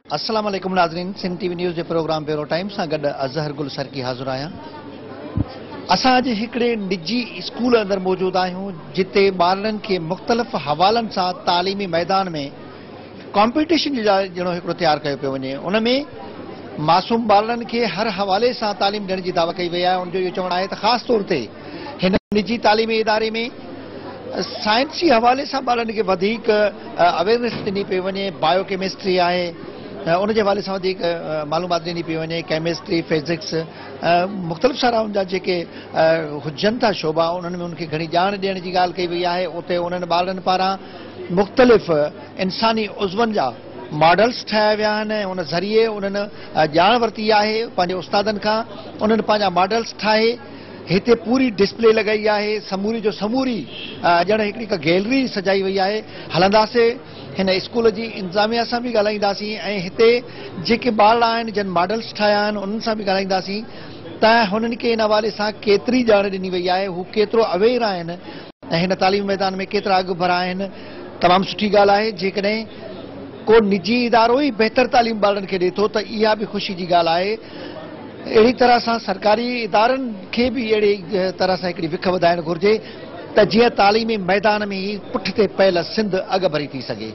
अस्सलाम वालेकुम नाज़रीन, सिंध टीवी न्यूज़ के प्रोग्राम ब्यूरो टाइम से गड अज़हर गुल सरकी हाज़िर आहियां। असां अॼु हिकिड़े निजी स्कूल अंदर मौजूद आहियूं जिते ॿारनि खे मुख़्तलिफ़ हवालनि सां तालीमी मैदान में कॉम्पिटिशन जहिड़ो हिकिड़ो तैयार कयो पियो वञे। उन में मासूम ॿारनि खे हर हवाले सां तालीम ॾियण जी दावा कई वई आहे। उनजो इहो चवणु आहे त ख़ासि तौर ते हिन निजी तालीमी इदारे में साइंसी हवाले सां ॿारनि खे वधीक अवेयरनेस ॾिनी पई वञे। बायोकेमिस्ट्री आहे, उनजे हवाले सां वधीक मालूमात ॾिनी पई वञे। केमिस्ट्री, फिज़िक्स, मुख़्तलिफ़ सारा उनजा जेके हुजनि था शोबा, उन्हनि में उनखे घणी ॼाण ॾियण जी ॻाल्हि कई वई आहे। उते उन्हनि ॿारनि पारां मुख़्तलिफ़ इंसानी उज़वनि जा मॉडल्स ठाहिया विया आहिनि। उन ज़रिए उन्हनि ॼाण वरिती आहे पंहिंजे उस्तादनि खां। उन्हनि पंहिंजा मॉडल्स ठाहे हिते पूरी डिस्प्ले लॻाई आहे। समूरी जो समूरी ॼण हिकिड़ी का गैलरी सजाई वई आहे। हलंदासीं हिन स्कूल जी इंतज़ामिया सां बि ॻाल्हाईंदासीं ऐं हिते जेके ॿार आहिनि जिन मॉडल्स ठाहिया आहिनि उन्हनि सां बि ॻाल्हाईंदासीं त हुननि खे इन हवाले सां केतिरी ॼाण ॾिनी वई आहे, हू केतिरो अवेयर आहिनि ऐं हिन तालीमी मैदान में केतिरा अॻु भरा आहिनि। तमामु सुठी ॻाल्हि आहे। जेकॾहिं को निजी इदारो ई बहितर तालीम ॿारनि खे ॾिए थो त इहा बि ख़ुशी जी ॻाल्हि आहे। अहिड़ी तरह सां सरकारी इदारनि खे बि अहिड़ी तरह सां हिकिड़ी विख वधाइणु घुरिजे त जीअं तालीमी मैदान में ई पुठिते पयल सिंध अॻु भरी थी सघे।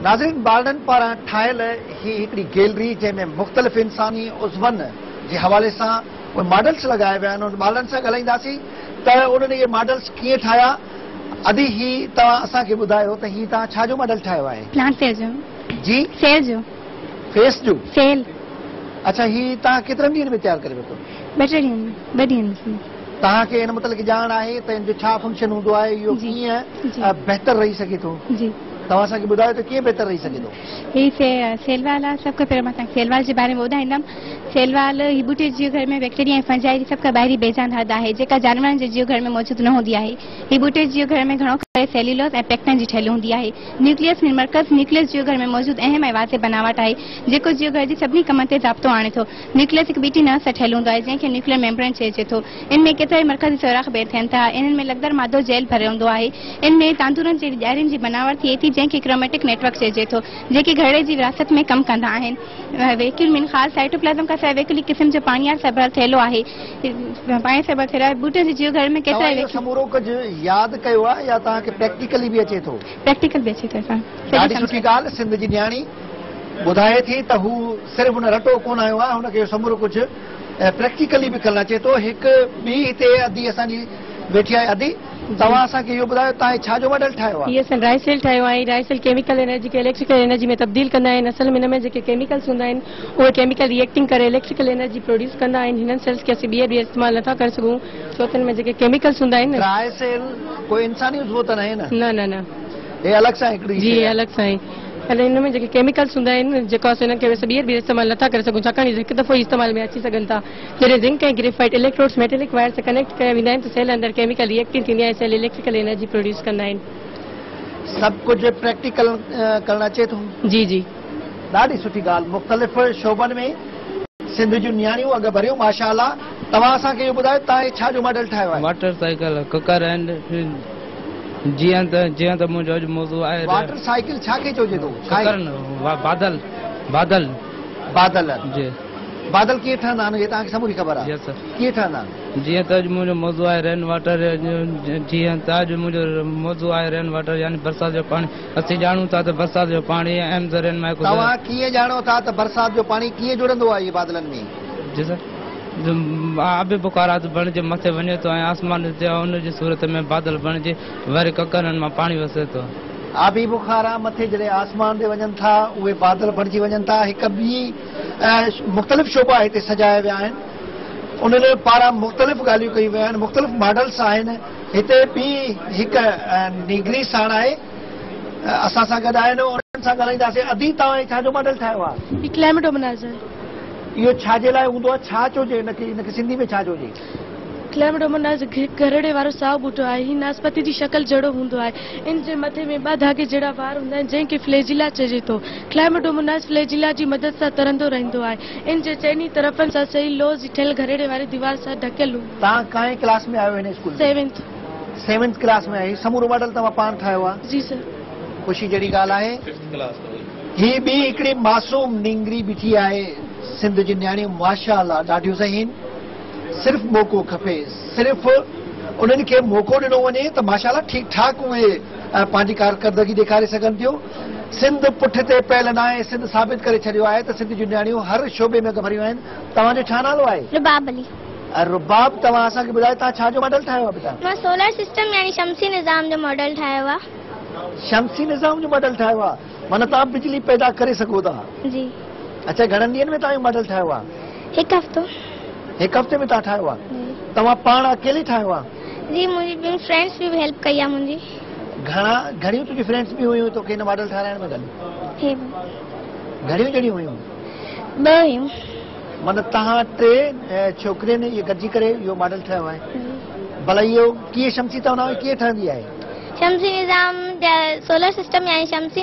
नाज़रीन, ॿारनि पारां ठाहियल ही हिकिड़ी गैलरी जंहिंमें मुख़्तलिफ़ इंसानी उज़वनि जे हवाले सां उहे मॉडल्स लॻाया विया आहिनि। उन ॿारनि सां ॻाल्हाईंदासीं त उन्हनि इहे मॉडल्स कीअं ठाहिया। अदी ही तव्हां असांखे ॿुधायो त ही तव्हां छा जो मॉडल ठाहियो आहे? प्लांट फेस जो। जी, सेल जो। फेस जो? सेल। अच्छा, ही तव्हां केतिरनि ॾींहंनि में तयारु करे वरितो? 2 ॾींहंनि में। तव्हांखे हिन मुतलिक़ ॼाण आहे त हिन जो छा फंक्शन हूंदो आहे, इहो कीअं बहितर रही सघे थो? जी, तव्हां असांखे ॿुधायो त कीअं बहितर रही सघे थो? ही सेलवाल आहे। सभ खां पहिरियों मां तव्हांखे सेलवाल जे बारे में ॿुधाईंदमि। सेलवाल ही बूटे जे घर में बैक्टीरिया ऐं फंजाई जी सभ खां ॿाहिरीं बेजान हद आहे जेका जानवरनि जे जीव घर में मौजूदु न हूंदी आहे। ही बूटे जीव घर में घणो करे सेल्यूलोज ऐं पेक्टिन जी ठहियल हूंदी आहे। न्यूक्लियस में मर्कज़ न्यूक्लियस जीव घर में मौजूदु अहम ऐं वाज़े बनावट आहे जेको जीव घर जी सभिनी कमनि ते ज़ाब्तो आणे थो। न्यूक्लियस हिकु बीटी नस सां ठहियल हूंदो आहे जंहिंखे न्यूक्लियर मेम्ब्रेन चइजे थो। इन में केतिरा ई मर्कज़ी सोराख़ बेर थियनि था। इन्हनि में लॻदड़ मादो जेल भरियो हूंदो आहे। इन में तांदूरनि जी ॾियारियुनि जी बनावट थिए थी जंहिंखे क्रोमेटिक नेटवर्क चइजे थो जेके घड़े जी विरासत में कमु कंदा आहिनि। वैक्यूल में ख़ासि साइटोप्लाज़म खां सवाइ वैक्यूलिक क़िस्म जो पाणीयार सबल थियलो आहे। पाणी सबल थियल आहे। बूटे जे जीव घर में केतिरा समूरो कुझु यादि कयो आहे या तव्हांखे प्रैक्टिकली बि अचे थो? प्रैक्टिकल बि अचे थो। ॾाढी सुठी ॻाल्हि। सिंध जी न्याणी ॿुधाए थी त हू सिर्फ़ु हुन रटो कोन आयो आहे, हुनखे समूरो कुझु प्रैक्टिकली बि करणु अचे थो। हिकु ॿी हिते अदी असांजी वेठी आहे। अदी, तव्हां असांखे इहो ॿुधायो तव्हां छा जो मॉडल ठाहियो आहे? असां राइसेल ठाहियो आहे। राइसेल केमिकल एनर्जी खे इलेक्ट्रिकल एनर्जी में तब्दील कंदा आहिनि। असल में हिन में जेके केमिकल्स हूंदा आहिनि उहे केमिकल रिएक्टिंग करे इलेक्ट्रिकल एनर्जी प्रोड्यूस कंदा आहिनि। हिननि सेल्स खे असीं ॿीहर इस्तेमालु नथा करे सघूं छो त हिन में जेके केमिकल्स हूंदा आहिनि। राइसेल कोई इंसानी उज़्व त न आहे न? न, हे अलॻि सां हिकिड़ी? जी, अलॻि सां ई। हिन में जेके केमिकल्स हूंदा आहिनि जेको असां हिननि खे ॿीहर इस्तेमालु नथा करे सघूं छाकाणि हिकु दफ़ो इस्तेमाल में अची सघनि था। जॾहिं ज़िंक ऐं ग्रेफाइट इलेक्ट्रोड्स मेटेलिक वायर सां कनेक्ट कया वेंदा आहिनि त सेल अंदरि केमिकल रिएक्टिव थींदी आहे। सेल इलेक्ट्रिकल एनर्जी प्रोड्यूस कंदा आहिनि। सभु कुझु प्रैक्टिकल करणु अचे थो? जी, ॾाढी सुठी ॻाल्हि। मुख़्तलिफ़ शोबनि में सिंध जूं नियाणियूं अॻु भरियूं, माशाअल्लाह। तव्हां असांखे इहो ॿुधायो तव्हां छा जो मॉडल ठाहियो आहे? वाटर साइकिल, कुकर एंड जीअं त मुंहिंजो अॼु मौज़ू आहे। वाटर साइकिल छाखे चइजे थो? बादल। बादल जी। बादल कीअं ठहंदा आहिनि? तव्हांखे समूरी ख़बर आहे? कीअं ठहंदा आहिनि? जीअं त अॼु मुंहिंजो मौज़ू आहे रेन वाटर। जीअं त अॼु मुंहिंजो मौज़ू आहे रेन वाटर यानी बरसाति जो पाणी। असीं ॼाणूं था त बरसाति जो पाणी अहम ज़रियनि मां हिकु। तव्हां कीअं ॼाणो था त बरसाति जो पाणी कीअं जुड़ंदो आहे इहे बादलनि में? जी सर, आबी बुखारात बणिजे मथे वञे थो ऐं आसमान ते उनजी सूरत में बादल बणिजे वरी ककरनि मां पाणी वसे थो। आबी बुखारा मथे जॾहिं आसमान ते वञनि था उहे बादल बणिजी वञनि था। हिकु ॿी मुख़्तलिफ़ शोबा हिते सजाया विया आहिनि। उन्हनि पारां मुख़्तलिफ़ ॻाल्हियूं कयूं वियूं आहिनि। मुख़्तलिफ़ मॉडल्स आहिनि। हिते ॿी हिकु निगरी साण आहे असां सां गॾु आहिनि। उन्हनि सां ॻाल्हाईंदासीं। अदी, तव्हां छा जो मॉडल ठाहियो आहे? Climate organiser. इहो छाजे लाइ हूंदो आहे? छा चइजे हिनखे सिंधी में छा चइजे? क्लाइमेट ऑर्गेनाइज़र घरड़े वारो साओ बूटो आहे। ही नासपति जी शक्ल जहिड़ो हूंदो आहे। इन जे मथे में 2 धागे जहिड़ा वार हूंदा आहिनि जंहिंखे फ्लैजिला चइजे थो। क्लाइमेट ऑर्गेनाइज़र फ्लैजिला जी मदद सां तरंदो रहंदो आहे। इन जे चइनी तरफ़नि सां सही लोह जी ठहियल घरड़े वारी दीवार सां ढकियल हूंदो। तव्हां काएं क्लास में आयो हिन स्कूल? 7th क्लास में आई। समूरो मॉडल तव्हां पाण ठाहियो आहे? जी सर। ख़ुशी जहिड़ी ॻाल्हि आहे। ही ॿी हिकिड़ी मासूम निंगरी बीठी आहे सिंध जी न्याणियूं माशाअल्लाह ॾाढियूं सही आहिनि। सिर्फ़ मौक़ो खपे, सिर्फ़ उन्हनि खे मौक़ो ॾिनो वञे त माशाअल्लाह ठीक ठाक उहे पंहिंजी कारकर्दगी ॾेखारे सघनि थियूं। सिंध पुठिते पयल न आहे, सिंध साबित करे छॾियो आहे त सिंध जूं न्याणियूं हर शोबे में भरियूं आहिनि। तव्हांजो छा नालो आहे? रुबाब अली। रुबाब, तव्हां असांखे ॿुधायो तव्हां छा जो मॉडल ठाहियो आहे बेटा? मां सोलर सिस्टम यानी शमसी निज़ाम जो मॉडल ठाहियो आहे। शमसी निज़ाम जो मॉडल ठाहियो आहे, माना तव्हां बिजली पैदा करे सघो था। जी। अच्छा, घणनि ॾींहंनि में तव्हां मॉडल ठाहियो आहे? हिकु हफ़्तो। हिकु हफ़्ते में तव्हां ठाहियो आहे? तव्हां पाण अकेले ठाहियो आहे? जी, मुंहिंजी ॿिनि फ्रेंड्स बि हेल्प कई आहे मुंहिंजी। घणियूं तुंहिंजी फ्रेंड्स बि हुयूं तोखे हिन मॉडल ठाराइण में गॾु? घणियूं ॼणियूं हुयूं? 2 हुयूं। माना तव्हां 3 छोकिरियुनि इहे गॾिजी करे इहो मॉडल ठाहियो आहे। भला इहो कीअं शमसी तव्हां कीअं ठहंदी आहे? शमसी निज़ाम सोलर सिस्टम यानी शमसी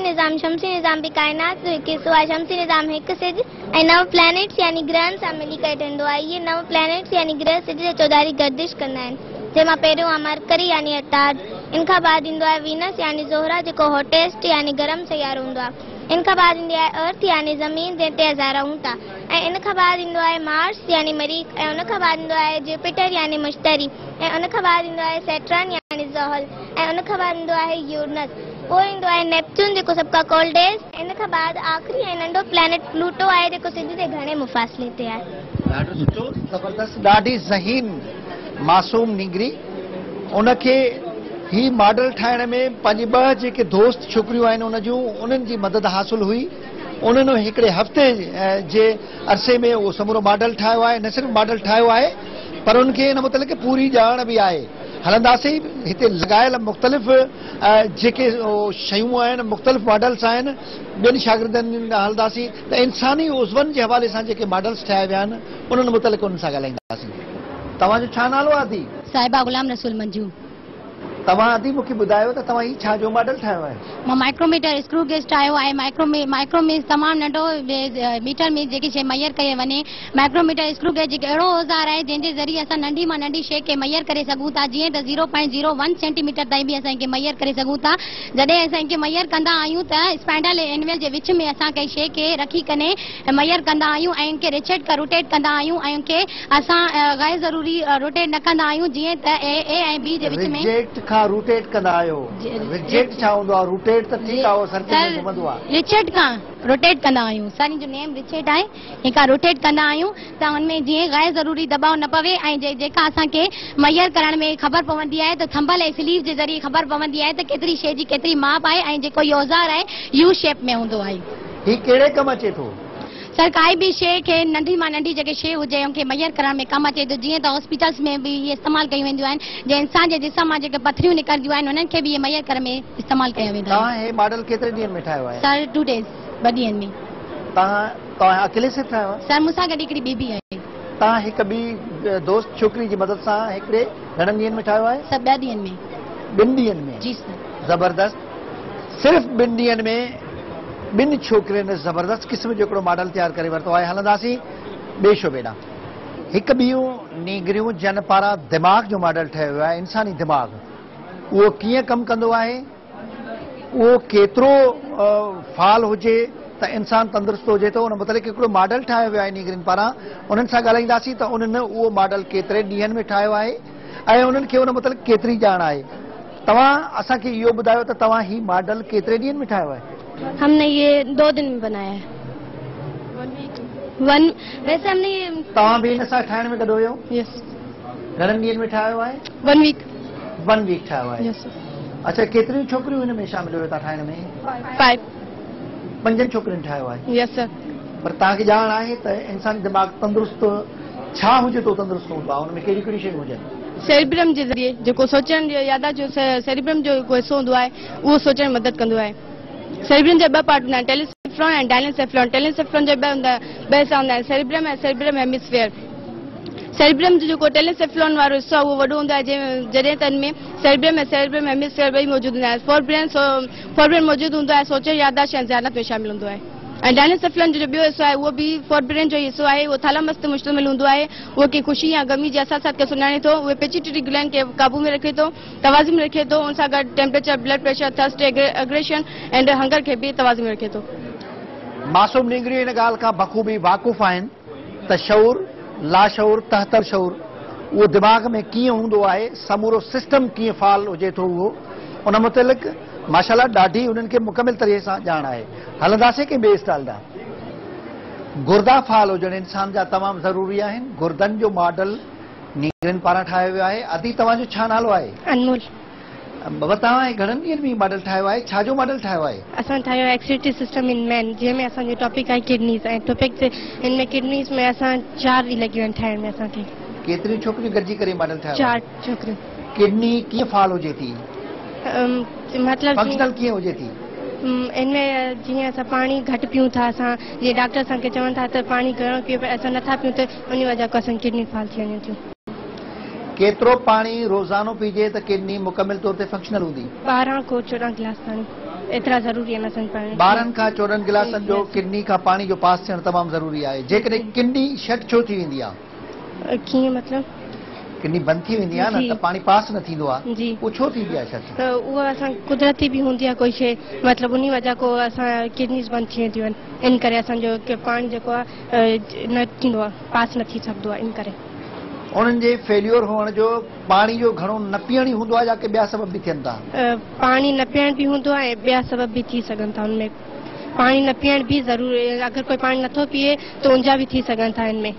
निज़ाम भी कायनात जो हिकु हिस्सो आहे। शमसी निज़ाम हिकु सिज ऐं 9 प्लैनेट्स यानी ग्रहनि सां मिली करे ठहंदो आहे। इहे 9 प्लैनेट्स यानी ग्रह सिज जे चौधारी गर्दिश कंदा आहिनि, जंहिंमां पहिरियों आहे मरकरी यानी अताज, इन खां बाद ईंदो आहे वीनस यानी ज़ोहरा जेको हॉटेस्ट यानी गरम सयारो हूंदो आहे। इन खां बाद ईंदी आहे अर्थ यानी ज़मीन जंहिं ते असां रहूं था, ऐं इन खां बाद ईंदो आहे मार्स यानी मरीख, ऐं उन खां बाद ईंदो आहे जुपिटर यानी मुश्तरी, ऐं उन खां बाद ईंदो आहे सैटर्न यानी ज़हल, ऐं उन खां बाद ईंदो आहे यूरनस, पोइ ईंदो आहे नेपच्यून जेको सभ खां कोल्डेस्ट, इन खां बाद आख़िरी ऐं नंढो प्लैनेट प्लूटो आहे जेको सिज जे घणे मुफ़ासिले ते आहे। ॾाढो सुठो, ज़बरदस्त, ॾाढी ज़हीन मासूम निंगरी। उनखे ही मॉडल ठाहिण में पंहिंजी 2 जेके दोस्त छोकिरियूं आहिनि उन्हनि जी मदद हासिल हुई। उन्हनि हिकिड़े हफ़्ते जे अरसे में उहो समूरो मॉडल ठाहियो आहे। न सिर्फ़ु मॉडल ठाहियो आहे पर उनखे हिन मुतलिक़ पूरी ॼाण बि आहे। हलंदासीं हिते लॻायल मुख़्तलिफ़ जेके शयूं आहिनि, मुख़्तलिफ़ मॉडल्स आहिनि, ॿियनि शागिर्दनि हलंदासीं त इंसानी उज़वनि जे हवाले सां जेके मॉडल्स ठाहिया विया आहिनि उन्हनि मुतलिक़ उन्हनि सां ॻाल्हाईंदासीं। तव्हांजो छा नालो आहे आदि? साहिबा गुलाम रसूल मंजू। तव्हां आदि मूंखे ॿुधायो त तव्हां ही छा जो मॉडल ठाहियो आहे? मां माइक्रोमीटर स्क्रू गेज ठाहियो आहे। माइक्रोमीटर तमामु नंढो मीटर में जेकी शइ मैयर करे वञे। माइक्रोमीटर स्क्रू गेज हिकु अहिड़ो औज़ार आहे जंहिंजे ज़रिए असां नंढी मां नंढी शइ खे मैयर करे सघूं था, जीअं त 0.01 सेंटीमीटर ताईं बि असां मैयर करे सघूं था। जॾहिं असां मैयर कंदा आहियूं त स्पैंडल एनवेल जे विच में असां कंहिं शइ खे रखी करे मैयर कंदा आहियूं ऐं इनखे रिचेट खां रोटेट कंदा आहियूं ऐं उनखे असां गैर ज़रूरी रोटेट न कंदा आहियूं, जीअं त ए ऐं बी जे विच में रिजेक्ट खां रोटेट कंदा आहियो। रिजेक्ट छा हूंदो आहे? रोटेट त ठीकु आहे, सर्किल में घुमंदो आहे। रिचेट खां रोटेट कंदा आहियूं, असांजी जो नेम रिचेट आहे, हिनखां रोटेट कंदा आहियूं त हुनमें जीअं गैर ज़रूरी दबाव न पवे ऐं जेका असांखे मैयर करण में ख़बर पवंदी आहे त थंबल ऐं स्लीव जे ज़रिए ख़बर पवंदी आहे त केतिरी शइ जी केतिरी माप आहे ऐं जेको इहो औज़ार आहे यू शेप में हूंदो आहे। ही कहिड़े कमु अचे थो? सर, काई बि शइ खे नंढी मां नंढी जेके शइ हुजे उनखे मैयर करण में कमु अचे थो। जीअं त हॉस्पिटल्स में बि इहे इस्तेमालु कयूं वेंदियूं आहिनि, जे इंसान जे जिस्म मां जेके पथरियूं निकिरंदियूं आहिनि उन्हनि खे बि इहे मैयर करण में इस्तेमालु कया वेंदा आहिनि। तव्हां हे मॉडल केतिरे ॾींहंनि में ठाहियो आहे? सर, 2 डेज़, 2 ॾींहंनि में। तव्हां अकेले सिर्फ़ ठाहियो आहे? सर, मूंसां गॾु हिकिड़ी ॿी बि आहे। तव्हां हिकु ॿी दोस्त छोकिरी जी मदद सां हिकिड़े घणनि ॾींहंनि में ठाहियो आहे? सर, 2 ॾींहंनि में। 2 ॾींहंनि में? जी सर। ज़बरदस्त, सिर्फ़ 2 ॾींहंनि में 2 छोकिरियुनि ज़बरदस्त क़िस्म जो हिकिड़ो मॉडल तयारु करे वरितो आहे। हलंदासीं ॿिए शोबे ॾांहुं। हिकु ॿियूं नीगरियूं जन पारां दिमाग़ जो मॉडल ठहियो वियो आहे। इंसानी दिमाग़ उहो कीअं कमु कंदो आहे, उहो केतिरो फाल हुजे त इंसान तंदुरुस्त हुजे थो, उन मुतलिक़ हिकिड़ो मॉडल ठाहियो वियो आहे नीगरियुनि पारां। उन्हनि सां ॻाल्हाईंदासीं त उन्हनि उहो मॉडल केतिरे ॾींहंनि में ठाहियो आहे ऐं उन्हनि खे उन मुतलिक़ केतिरी ॼाण आहे। तव्हां असांखे इहो ॿुधायो त तव्हां ही मॉडल केतिरे ॾींहंनि में ठाहियो आहे? हमने ये 2 दिन में बनाया है। वैसे हमने तव्हां बि हिन सां ठाहिण में गॾु हुयो? यस। घणनि ॾींहंनि में ठाहियो आहे? 1 वीक। 1 वीक ठाहियो आहे। यस। अच्छा, केतिरियूं छोकिरियूं हिन में शामिल हुयो तव्हां ठाहिण में? 5। 5 छोकिरियुनि ठाहियो आहे? यस सर। पर तव्हांखे ॼाण आहे त इंसानी दिमाग़ तंदुरुस्त छा हुजे तो तंदुरुस्त हूंदो आहे? हुन में कहिड़ी कहिड़ी शयूं हुजनि? सेरिब्रम जे ज़रिए जेको सोचण जो याददाश्त जो सेरिब्रम जो को हिस्सो हूंदो आहे उहो सोचण में मदद कंदो आहे। सेरिब्रम जा 2 पार्ट हूंदा आहिनि, टेलिसेफ्लॉन ऐं डायनेसेफ्लॉन। टेलिसेफ्लॉन जा 2 हूंदा आहिनि, सेरिब्रम ऐं सेरिब्रम हेमिस्फीयर। सेरिब्रम जो जेको टेलिसेफ्लॉन वारो हिस्सो आहे उहो वॾो हूंदो आहे, जॾहिं त हिन में सेरिब्रम ऐं सेरिब्रम हेमिस्फीयर ॿई मौजूदु हूंदा आहिनि। फोरब्रेन मौजूदु हूंदो आहे, सोचण याददाश्त ऐं ज़हानत में शामिल हूंदो आहे। ऐं डायनेसेफ्लॉन जो ॿियो हिस्सो आहे उहो बि फोरब्रेन जो हिस्सो आहे, उहो थालामस ते मुश्तमिल हूंदो आहे। उहो कंहिं ख़ुशी या गमी जे अहसासात खे सुञाणे थो। उहे पिट्यूटरी ग्लैंड खे काबू में रखे थो, तवाज़ुन में रखे थो। उन सां गॾु temperature, blood pressure, thirst, aggression and hunger खे बि तवाज़ुन में रखे थो। मासूम नींगरियूं इन ॻाल्हि खां बख़ूबी वाक़ुफ़ आहिनि त शऊर, लाशऊर, तहतर शऊर उहो दिमाग़ में कीअं हूंदो आहे, समूरो सिस्टम कीअं फ़ाल हुजे थो, उहो उन मुतलिक़ माशाल्लाह ॾाढी उन्हनि खे मुकमिल तरीक़े सां ॼाण आहे। हलंदासीं कंहिं ॿिए स्टाइल ॾांहुं। गुर्दा फ़ाल हुजण इंसान जा तमामु ज़रूरी आहिनि। गुर्दनि जो मॉडल नींगरियुनि पारां ठाहियो वियो आहे। अदी, तव्हांजो छा नालो आहे? अनमोल। बाबा, तव्हां घणनि ॾींहंनि में मॉडल ठाहियो आहे? छा जो मॉडल ठाहियो आहे? असां ठाहियो एक्सक्रीटरी सिस्टम इन मैन, जंहिंमें असांजो टॉपिक आहे किडनीज़ ऐं टॉपिक हिन में किडनीज़ में असां 4 ॾींहं लॻी विया ठाहिण में असांखे। केतिरियूं छोकिरियूं गॾिजी करे मॉडल ठाहियो? 4 छोकिरियूं। किडनी कीअं फ़ाल हुजे थी, मतलब फंक्शनल कीअं हुजे थी? इनमें जीअं असां पाणी घटि पियूं था, असां जीअं डॉक्टर असांखे चवनि था त पाणी घणो पियो, पर असां नथा पियूं त उन वजह खां असांजी किडनी फ़ाल थी वञे थियूं। केतिरो पाणी रोज़ानो पीजे त किडनी मुकमिल तौर ते फंक्शनल हूंदी? 12 खां 14 गिलास पाणी, एतिरा ज़रूरी आहिनि असांजे पाणी। 12 खां 14 गिलासनि जो किडनी खां पाणी जो पास थियणु तमामु ज़रूरी आहे। जेकॾहिं किडनी शट छो थी वेंदी आहे? कीअं मतलब? किडनी बंदि थी वेंदी आहे न त पाणी पास न थींदो आहे, जी। उहो छो थींदी आहे शट? त उहा असां कुदरती बि हूंदी आहे कोई शइ, मतिलबु उन वजह खां असां किडनीज़ बंदि थी वेंदियूं आहिनि। इन करे असांजो पाणी जेको आहे न थींदो आहे, पास न थी सघंदो आहे। इन करे उन्हनि जे फेल्योर हुअण जो पाणी जो घणो न पीअण ई हूंदो आहे या के ॿिया सबब बि थियनि था? पाणी न पीअण बि हूंदो आहे ऐं ॿिया सबब बि थी सघनि था हुनमें। पाणी न पीअण बि ज़रूरी, अगरि कोई पाणी नथो पीए त उंजा बि थी सघनि था हिन में।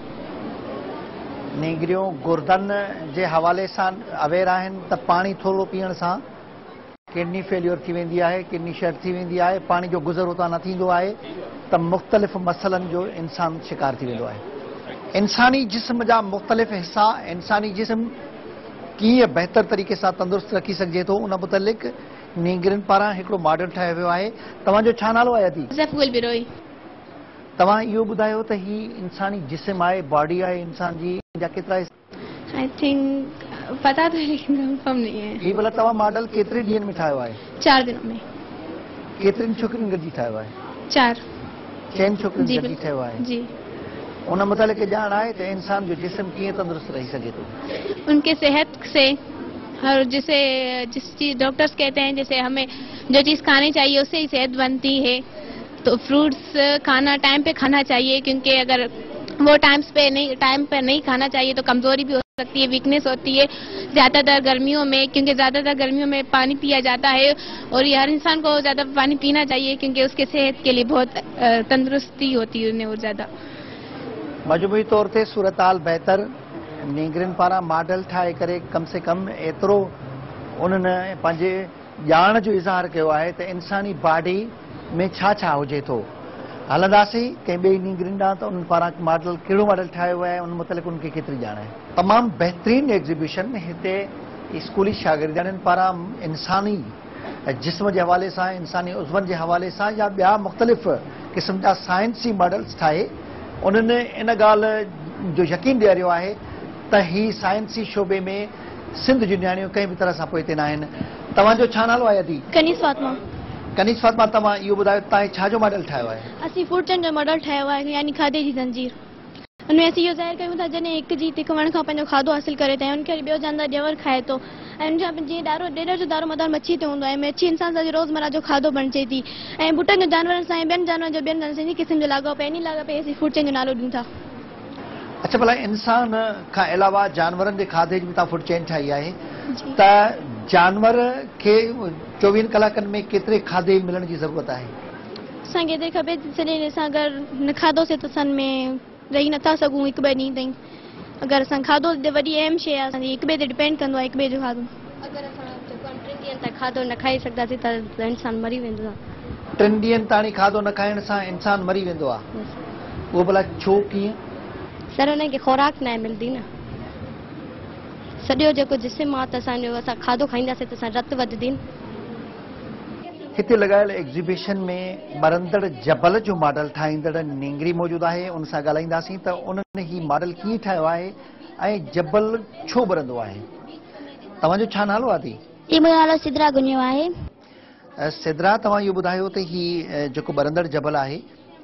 नींगरियूं गुर्दनि जे हवाले सां अवेयर आहिनि त पाणी थोरो पीअण सां किडनी फेल्योर थी वेंदी आहे, किडनी शट थी वेंदी आहे, पाणी जो गुज़र उतां न थींदो आहे त मुख़्तलिफ़ मसइलनि जो इंसान शिकार थी वेंदो आहे। इंसानी जिस्म जा मुख़्तलिफ़ हिसा, इंसानी जिस्म कीअं बहितर तरीक़े सां तंदुरुस्त रखी सघिजे थो, उन मुतलिक़ नींगरियुनि पारां हिकिड़ो मॉडल ठाहियो वियो आहे। तव्हांजो छा नालो आहे अदी? ज़फ़ूल बिरोई। तव्हां इहो ॿुधायो त ही इंसानी जिस्म आहे, बॉडी आहे इंसान जी, जा केतिरा आई थिंक पता तो है लेकिन कंफर्म नहीं है। ही भला तव्हां मॉडल केतिरे ॾींहंनि में ठाहियो आहे? 4 दिनों में। केतिरियुनि छोकिरियुनि गॾिजी ठाहियो आहे? 4। 4 छोकिरियुनि गॾिजी ठाहियो आहे? जी। उन मुतालिक़ ॼाण आहे त इंसान जो जिस्म कीअं तंदुरुस्त रही सघे थो? उनके सेहत से, हर जिस चीज डॉक्टर्स कहते हैं जैसे हमें जो चीज़ खानी चाहिए उससे ही सेहत बनती है। तो फ्रूट्स खाना टाइम पे खाना चाहिए, क्योंकि अगर वो टाइम पे नहीं खाना चाहिए तो कमजोरी भी हो सकती है, वीकनेस होती है। ज्यादातर गर्मियों में, क्योंकि ज्यादातर गर्मियों में पानी पिया जाता है और ये हर इंसान को ज्यादा पानी पीना चाहिए, क्योंकि उसके सेहत के लिए बहुत तंदुरुस्ती होती है उन्हें और ज्यादा। मजमूई तौर ते सूरताल बहितर। नींगरियुनि पारां मॉडल ठाहे करे कम से कम एतिरो उन्हनि पंहिंजे ॼाण जो इज़हार कयो आहे त इंसानी बॉडी में छा छा हुजे थो। हलंदासीं कंहिं ॿिए नींगरियुनि ॾांहुं त उन्हनि पारां मॉडल कहिड़ो मॉडल ठाहियो आहे, उन मुतलिक़ उनखे केतिरी ॼाण आहे। तमामु बहितरीन एग्ज़िबिशन हिते स्कूली शागिर्दनि पारां इंसानी जिस्म जे हवाले सां, इंसानी उज़वनि जे हवाले सां या ॿिया मुख़्तलिफ़ क़िस्म जा साइंसी मॉडल्स ठाहे उन्हनि इन ॻाल्हि जो यकीन ॾियारियो आहे त ही साइंसी शोबे में सिंध जूं नियाणियूं कंहिं बि तरह सां पोइते न आहिनि। तव्हांजो छा नालो आहे अदी? कनीस फातिमा। कनीस फातिमा, तव्हां इहो ॿुधायो तव्हां छा जो मॉडल ठाहियो आहे? असीं फूड चेन जो मॉडल ठाहियो आहे, यानी खाधे जी ज़ंजीर। उनमें असीं इहो ज़ाहिर कयूं था जॾहिं हिकु जीत हिकु वण खां पंहिंजो खाधो हासिल करे था, उनखे ॿियो जानवर ॼवर खाए थो, ऐं उनजा जीअं ॾेढ जो दारो मदार मच्छी ते हूंदो आहे, मच्छी इंसान सां रोज़मर्रा जो खाधो बणिजे थी, ऐं ॿूटनि जो जानवरनि सां ऐं ॿियनि जानवरनि जो ॿियनि सिंधी क़िस्म जो लाॻापो, इन लाॻापे असीं फूड चेन जो नालो ॾियूं था। अच्छा, भला इंसान खां अलावा जानवरनि जे खाधे जी बि तव्हां फूड चेन ठाही आहे, त जानवर खे 24 कलाकनि में केतिरे खाधे मिलण जी ज़रूरत आहे? असांखे एतिरे खपे जॾहिं असां अगरि न खाधोसीं त असां में रही नथा सघूं 1-2 ॾींहं ताईं। अगरि असां खाधो वॾी अहम शइ आहे, असांजी हिक ॿिए ते डिपेंड कंदो आहे हिक ॿिए जो खाधो। अगरि असां 3 ॾींहंनि ताईं खाधो न खाई सघंदासीं त इंसान मरी वेंदो आहे। 3 ॾींहंनि ताईं खाधो न खाइण सां इंसान मरी वेंदो आहे? उहो भला छो, कीअं? सर हुनखे खुराक न मिलंदी न, सॼो जेको जिस्म आहे त असांजो, असां खाधो खाईंदासीं त असां रत वधंदी। हिते लॻायल एग्ज़िबिशन में बरंदड़ जबल जो मॉडल ठाहींदड़ नींगरी मौजूदु आहे, उन सां ॻाल्हाईंदासीं त उन्हनि ही मॉडल कीअं ठाहियो आहे ऐं जबल छो बरंदो आहे। तव्हांजो छा नालो आहे? मुंहिंजो नालो सिद्रा गुनियो आहे। सिद्रा, तव्हां इहो ॿुधायो त ही जेको बरंदड़ जबल आहे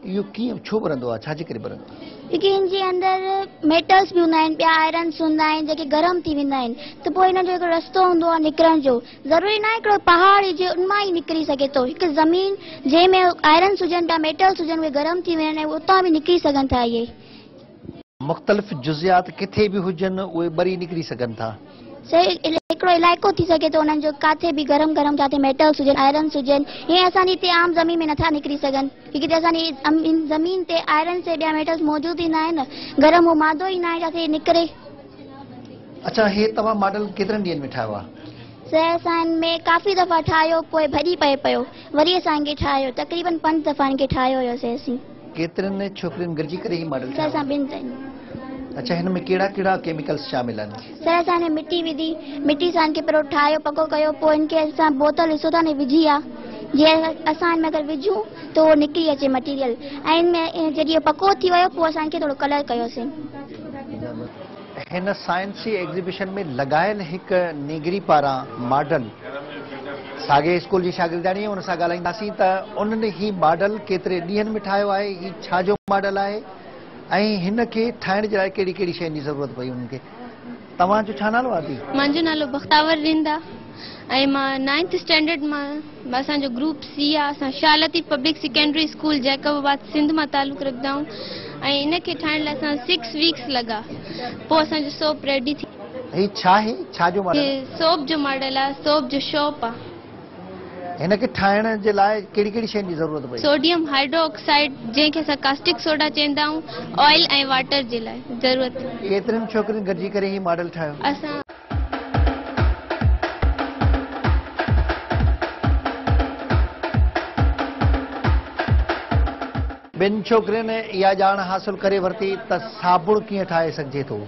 इहो कीअं छो भरंदो आहे, छाजे करे भरंदो आहे? क्योंकि इनजे अंदरि मेटल्स बि हूंदा आहिनि, ॿिया आयरन्स हूंदा आहिनि जेके गरम थी वेंदा आहिनि, त पोइ हिन जो हिकिड़ो रस्तो हूंदो आहे निकिरण जो। ज़रूरी न आहे हिकिड़ो पहाड़ हुजे उन मां ई निकिरी सघे थो। हिकु ज़मीन जंहिंमें आयरन्स हुजनि था, मेटल्स हुजनि, उहे गरम थी वेंदा आहिनि, उतां बि निकिरी सघनि था। इहे मुख़्तलिफ़ जुज़ियात किथे बि हुजनि उहे ॿरी निकिरी सघनि था। सही हिकिड़ो इलाइक़ो थी सघे थो उन्हनि जो, किथे बि गरम गरम जिते मेटल्स हुजनि, आयरन्स हुजनि, हीअं असांजी हिते आम ज़मीन में नथा निकिरी सघनि, क्योंकि असांजी ज़मीन ते आयरन्स ऐं ॿिया मेटल्स मौजूदु ई न आहिनि, गरम उहो मादो ई न आहे जिते निकिरे। अच्छा, हे तव्हां मॉडल केतिरनि ॾींहंनि में ठाहियो आहे? सर असां में काफ़ी दफ़ा ठाहियो, पोइ भॼी पए पियो, वरी असांखे ठाहियो, तक़रीबन 5 दफ़ा हिनखे ठाहियो हुयोसीं असीं। केतिरनि छोकिरियुनि गॾिजी करे ही मॉडल सर ठाहियो? असां ॿिनि। अच्छा, हिन में कहिड़ा कहिड़ा केमिकल्स शामिल आहिनि? सर असांने मिट्टी विधी, मिट्टी सां हिनखे पहिरियों ठाहियो, पको कयो, पोइ हिनखे असां बोतल ॾिसो था न विझी आहे, जीअं असां हिन में अगरि विझूं त उहो निकिरी अचे मटीरियल, ऐं हिन में जॾहिं पको थी वियो पोइ असां हिनखे थोरो कलर कयोसीं। हिन साइंसी एग्ज़िबिशन में लॻायल हिकु नेगरी पारां मॉडल साॻे स्कूल जी शागिर्दाणी हुन सां ॻाल्हाईंदासीं त उन्हनि ही मॉडल केतिरे ॾींहंनि में ठाहियो आहे, ही छाजो मॉडल आहे ऐं हिन खे ठाहिण जे लाइ कहिड़ी कहिड़ी शयुनि जी ज़रूरत पई उन्हनि खे। तव्हांजो छा नालो आहे? मुंहिंजो नालो बख्तावर रिंदा ऐं मां 9th स्टैंडर्ड मां, असांजो ग्रुप सी आहे, असां Shah Latif public secondary school Jacobabad Sindh मां तालुक़ रखंदा आहियूं ऐं इनखे ठाहिण लाइ असां 6 वीक्स लॻा, पोइ असांजो सोप रेडी थी। ही छा आहे, छाजो मॉडल? सोप जो मॉडल आहे, सोप जो शॉप आहे। हिनखे ठाहिण जे लाइ कहिड़ी कहिड़ी शयुनि जी ज़रूरत पई? सोडियम हाइड्रोक्साइड जंहिंखे असां कास्टिक सोडा चवंदा आहियूं, ऑयल ऐं वाटर जे लाइ ज़रूरत। केतिरनि छोकिरियुनि गॾिजी करे ही मॉडल ठाहियो? असां ॿिनि छोकिरियुनि इहा ॼाण हासिल करे वरिती त साबुण कीअं ठाहे सघिजे थो।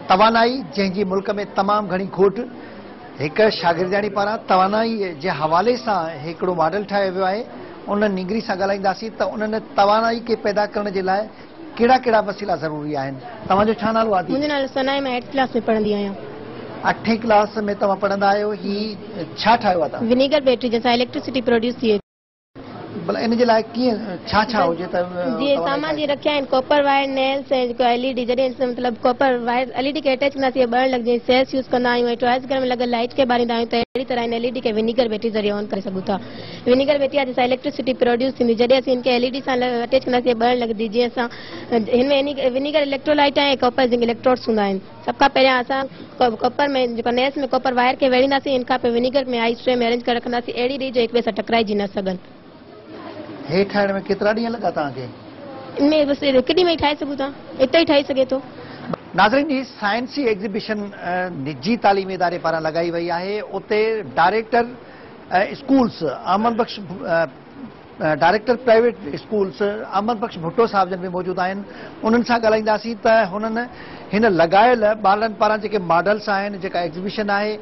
तवानाई जंहिंजी मुल्क में तमामु घणी खोट, हिकु शागिर्दाणी पारां तवानाई जे हवाले सां हिकिड़ो मॉडल ठाहियो वियो आहे। उन निगरी सां ॻाल्हाईंदासीं त उन्हनि तवानाई खे पैदा करण जे लाइ कहिड़ा कहिड़ा वसीला ज़रूरी आहिनि। तव्हांजो छा नालो आहे? मुंहिंजो नालो सनाई, मां 8th क्लास में पढ़ंदी आहियां। 8वीं क्लास में तव्हां पढ़ंदा आहियो। ही छा ठाहियो आहे तव्हां? विनेगर बैटरी जंहिंसां इलेक्ट्रिसिटी प्रोड्यूस थिए। भला इन जे लाइ कीअं छा छा हुजे त जीअं सामान जी रखिया आहिनि, कॉपर वायर, नेल्स ऐं जेको LED, जॾहिं मतिलबु कॉपर वायर LED खे अटैच कंदासीं, ॿरण लॻिजे, सेल्स यूज़ कंदा आहियूं ऐं टॉयज़ घर में लॻल लाइट खे ॿारींदा आहियूं, त अहिड़ी तरह हिन LED खे विनेगर बैटरी ज़रिए ऑन करे सघूं था। विनेगर बैटरी आहे जंहिंसां इलेक्ट्रिसिटी प्रोड्यूस थींदी, जॾहिं असीं हिनखे LED सां अटैच कंदासीं, ॿरण लॻंदी, जीअं असां हिन में विनेगर इलेक्ट्रोलाइट ऐं कॉपर जिंक इलेक्ट्रोड्स हूंदा आहिनि। सभ खां पहिरियां असां कॉपर में जेको नेल्स में कॉपर वायर खे वेड़ींदासीं, हिन खां पोइ विनेगर में आइस ट्रे में अरेंज करे रखंदासीं, अहिड़ी रीति जो हिक ॿिए सां टकराइजी न सघनि। हे ठाहिण में केतिरा ॾींहं लॻा तव्हांखे? इनमें बसि हिकु ॾींहं में ई ठाहे सघूं था, हिते ई ठही सघे थो। नाज़रीन, जी साइंसी एग्ज़िबिशन निजी तालीमी इदारे पारां लॻाई वई आहे। उते डायरेक्टर स्कूल्स अहमद बख्श डायरेक्टर प्राइवेट स्कूल्स अहमद बख्श भुट्टो साहब जन भी मौजूदु आहिनि। उन्हनि सां ॻाल्हाईंदासीं त हुननि हिन लॻायल ॿारनि पारां जेके मॉडल्स आहिनि, जेका एग्ज़िबिशन आहे,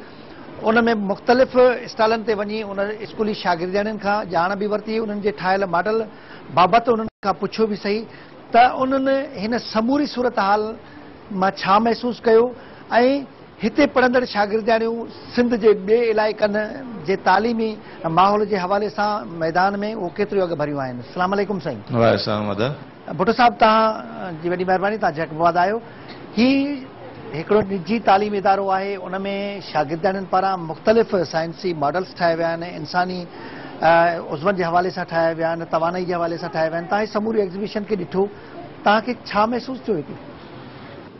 उन में मुख़्तलिफ़ स्टॉलनि ते वञी उन स्कूली शागिर्दाणियुनि खां ॼाण बि वरिती, उन्हनि जे ठाहियल मॉडल बाबति उन्हनि खां पुछियो बि सही त उन्हनि हिन समूरी सूरत हाल मां छा महसूसु कयो ऐं हिते पढ़ंदड़ शागिर्दाणियूं सिंध जे ॿिए इलाइक़नि जे तालीमी माहौल जे हवाले सां मैदान में उहो केतिरियूं अॻु भरियूं आहिनि। अस्सलाम वालेकुम साईं। भुट्टो साहब, तव्हांजी वॾी महिरबानी, तव्हां जैकबाबाद आहियो। ही हिकिड़ो निजी तालीमी इदारो आहे, उन में शागिर्दाणियुनि पारां मुख़्तलिफ़ साइंसी मॉडल्स ठाहिया विया आहिनि, इंसानी उज़वनि जे हवाले सां ठाहिया विया आहिनि, तवानाई जे हवाले सां ठाहिया विया आहिनि। तव्हां समूरी एग्ज़िबिशन खे ॾिठो, तव्हांखे छा महसूसु थियो हिते?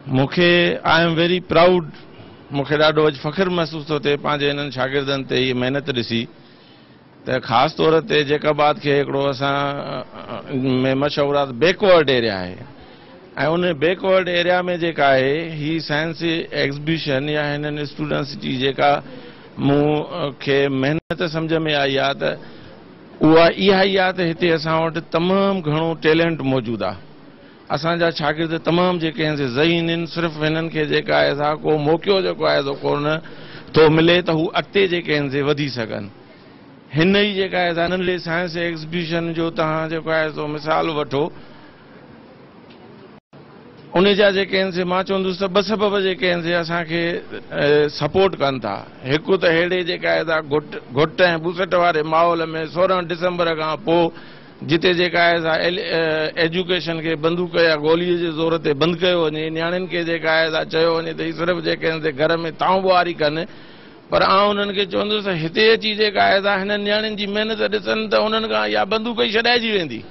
मूंखे आई एम वेरी प्राउड, मूंखे ॾाढो अॼु फ़ख़्रु महसूसु थो थिए पंहिंजे हिननि शागिर्दनि ते हीअ महिनत ॾिसी त ख़ासि तौर ते जैकबाबाद खे हिकिड़ो असां में मशहूरु आहे बैकवर्ड एरिया आहे ऐं उन बैकवर्ड एरिया में जेका आहे ही साइंस एग्ज़िबिशन या हिननि स्टूडेंट्स जी जेका मूंखे महिनत सम्झ में आई आहे त उहा इहा ई आहे त हिते असां वटि तमामु घणो टैलेंट मौजूदु आहे। असांजा शागिर्द तमामु जेके आहिनि ज़हीन आहिनि, सिर्फ़ु हिननि खे जेका आहे सा को मौक़ो जेको आहे सो कोन थो मिले त हू अॻिते जेके आहिनि से वधी सघनि। हिन ई जेका आहे नंढे साइंस एग्ज़िबिशन जो तव्हां जेको आहे सो मिसाल वठो, उन जा जेके आहिनि से मां चवंदुसि त ॿ सबब जेके आहिनि से असांखे सपोर्ट कनि था। हिकु त अहिड़े जेका आहे सा घुट ऐं ॿुसट वारे माहौल में 16 डिसंबर खां पोइ जिते जेका आहे सा एजुकेशन खे बंदूक या गोलीअ जे ज़ोर ते बंदि कयो वञे, नियाणियुनि खे जेका आहे सा चयो वञे त ही सिर्फ़ु जेके आहिनि घर में ताऊं बुआरी कनि, पर आउं उन्हनि खे चवंदुसि हिते अची जेका आहे सा हिननि नियाणियुनि जी महिनत ॾिसनि त उन्हनि खां इहा बंदूक ई छॾाइजी वेंदी।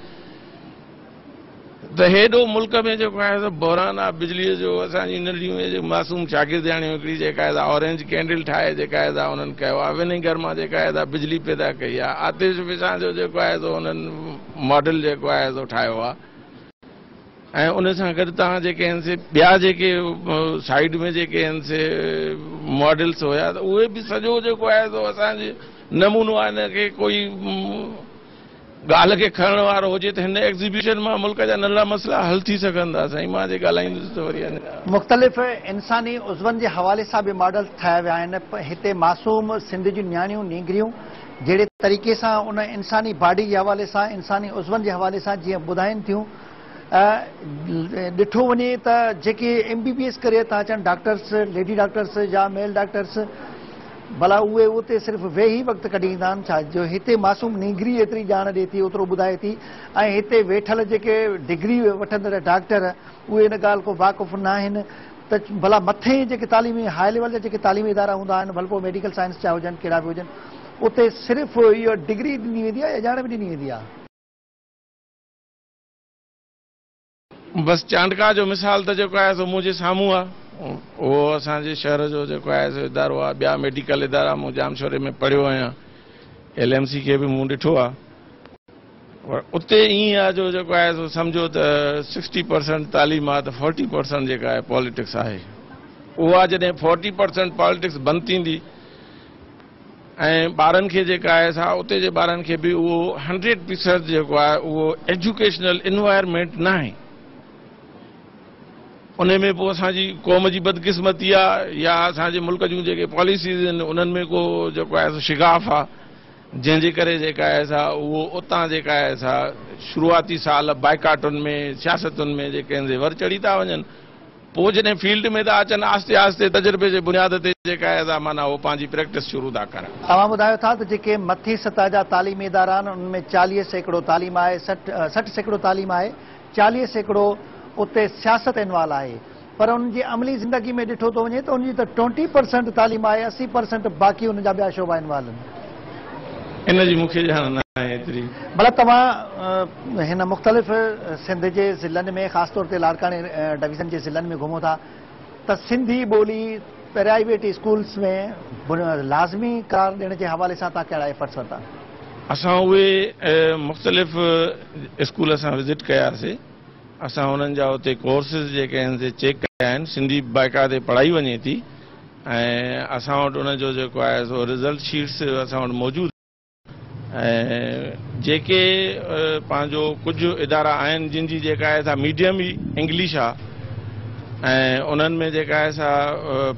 त हेॾो मुल्क में जेको आहे सा बहिरान आहे बिजलीअ जो। असांजी नंढियूं मासूम शागिर्दियाणियूं हिकिड़ी जेका आहे सा ऑरेंज कैंडल ठाहे जेका आहे सा उन्हनि कयो आहे, विनेगर मां जेका आहे सा बिजली पैदा कई आहे। आतिश फ़िज़ा जो जेको आहे सो उन्हनि मॉडल जेको आहे सो ठाहियो आहे। ऐं उन सां गॾु तव्हां जेके आहिनि से ॿिया जेके साइड में जेके आहिनि से मॉडल्स हुया त उहे बि सॼो जेको आहे सो असांजे नमूनो आहे, हिनखे कोई ॻाल्हि खे खणण वारो हुजे त हिन एग्ज़िबिशन मां मुल्क जा नंढा मसइला हल थी सघंदा। साईं मां जे ॻाल्हाईंदुसि त वरी मुख़्तलिफ़ इंसानी उज़वनि जे हवाले सां बि मॉडल ठाहिया विया आहिनि। हिते मासूम सिंध जूं नियाणियूं नींगरियूं जहिड़े तरीक़े सां उन इंसानी बॉडी जे हवाले सां, इंसानी उज़वनि जे हवाले सां जीअं ॿुधाइनि थियूं, ॾिठो वञे त जेके MBBS करे था अचनि डॉक्टर्स, लेडी डॉक्टर्स या मेल डॉक्टर्स, भला उहे उते सिर्फ़ु वेही वक़्तु कढी ईंदा आहिनि छा? जो हिते मासूम नींगरी एतिरी ॼाण ॾिए थी, ओतिरो ॿुधाए थी। ऐं हिते वेठल जेके डिग्री वठंदड़ डॉक्टर उहे इन ॻाल्हि को वाक़ुफ़ न आहिनि त भला मथे जेके तालीमी हाई लेवल जा जेके तालीमी इदारा हूंदा आहिनि, भले पोइ मेडिकल साइंस जा हुजनि कहिड़ा बि हुजनि, उते सिर्फ़ु इहो डिग्री ॾिनी वेंदी आहे या ॼाण बि ॾिनी वेंदी आहे? बसि चांडका जो मिसाल त जेको आहे सो मुंहिंजे साम्हूं आहे। उहो असांजे शहर जो जेको आहे सो इदारो आहे। ॿिया मेडिकल इदारा मूं जामशोरे में पढ़ियो आहियां, LMC खे बि मूं ॾिठो आहे। पर उते ईअं आहे जो जेको आहे सो सम्झो त 60% तालीम आहे त 40% जेका आहे पॉलिटिक्स आहे। उहा जॾहिं 40% पॉलिटिक्स बंदि थींदी ऐं ॿारनि खे जेका आहे सा उते जे ॿारनि खे बि उहो 100% जेको आहे उहो एजुकेशनल इन्वायरमेंट न आहे। उन में पोइ असांजी क़ौम जी बदकिस्मती आहे या असांजे मुल्क जूं जेके पॉलिसीज़ आहिनि उन्हनि में को जेको आहे सो शिगाफ़ आहे, जंहिंजे करे जेका आहे सा उहो उतां जेका आहे सा शुरूआती साल बाइकाटुनि में, सियासतुनि में जेके आहिनि वर चढ़ी था वञनि। पोइ जॾहिं फील्ड में था अचनि आहिस्ते आहिस्ते तजुर्बे जे बुनियाद ते जेका आहे सा माना उहो पंहिंजी प्रैक्टिस शुरू था करनि। तव्हां ॿुधायो था त जेके मथी सतह जा तालीमी इदारा आहिनि उनमें 40% तालीम आहे, 60% तालीम आहे, 40% उते सियासत इन्वॉल्व आहे। पर उनजी अमली ज़िंदगी में ॾिठो थो वञे त उनजी त 20% तालीम आहे, 80% बाक़ी उन जा ॿिया शोबा इन्वॉल्व आहिनि। इन जी मूंखे ॼाण न आहे एतिरी। भला तव्हां हिन मुख़्तलिफ़ सिंध जे ज़िलनि में, ख़ासि तौर ते लाड़काणे डिवीज़न जे ज़िलनि में घुमो था त सिंधी ॿोली प्राइवेट स्कूल्स में लाज़मी करार ॾियण जे हवाले सां तव्हां कहिड़ा एफर्ट्स वरिता? असां उहे मुख़्तलिफ़ स्कूल असां विज़िट कयासीं। असां उन्हनि जा उते कोर्सिस जेके आहिनि से चेक कया आहिनि। सिंधी बाक़ाइदे पढ़ाई वञे थी ऐं असां वटि उनजो जेको आहे सो रिज़ल्ट शीट्स असां वटि मौजूदु। ऐं जेके पंहिंजो कुझु इदारा आहिनि जिन जी जेका आहे सा मीडियम ई इंग्लिश आहे ऐं उन्हनि में जेका आहे सा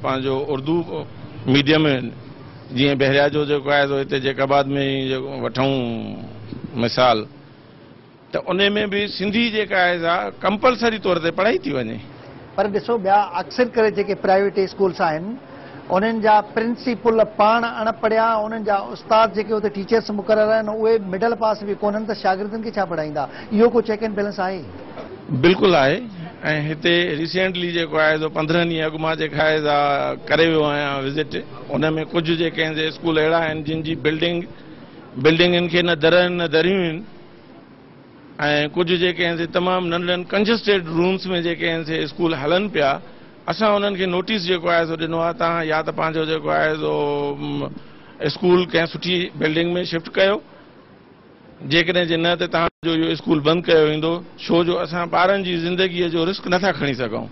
पंहिंजो उर्दू मीडियम आहिनि। जीअं बहरिया जो जेको आहे सो हिते जैकाबाद में ई वठूं मिसाल, त उन में बि सिंधी जेका आहे सा कंपलसरी तौर ते पढ़ाई थी वञे। पर ॾिसो ॿिया अक्सर करे जेके प्राइवेट स्कूल्स आहिनि उन्हनि जा प्रिंसिपल पाण अणपढ़िया, उन्हनि जा उस्ताद जेके उते टीचर्स मुक़रर आहिनि उहे मिडल पास बि कोन्हनि, त शागिर्दनि खे छा पढ़ाईंदा? इहो को चेक एंड बैलेंस आहे? बिल्कुलु आहे। ऐं हिते रिसेंटली जेको आहे सो 15 ॾींहं अॻु मां जेका आहे सा करे वियो आहियां विज़िट। उन में कुझु जेके आहिनि स्कूल अहिड़ा आहिनि जिन जी बिल्डिंगनि खे न दर न दरियूं आहिनि ऐं कुझु जेके आहिनि तमामु नंढनि कंजस्टेड रूम्स में जेके आहिनि स्कूल हलनि पिया। असां उन्हनि खे नोटिस जेको आहे सो ॾिनो आहे, तव्हां या त पंहिंजो जेको आहे सो स्कूल कंहिं सुठी बिल्डिंग में शिफ्ट कयो, जेकॾहिं जे न त तव्हांजो इहो स्कूल बंदि कयो वेंदो, छो जो असां ॿारनि जी ज़िंदगीअ जो रिस्क नथा खणी सघूं।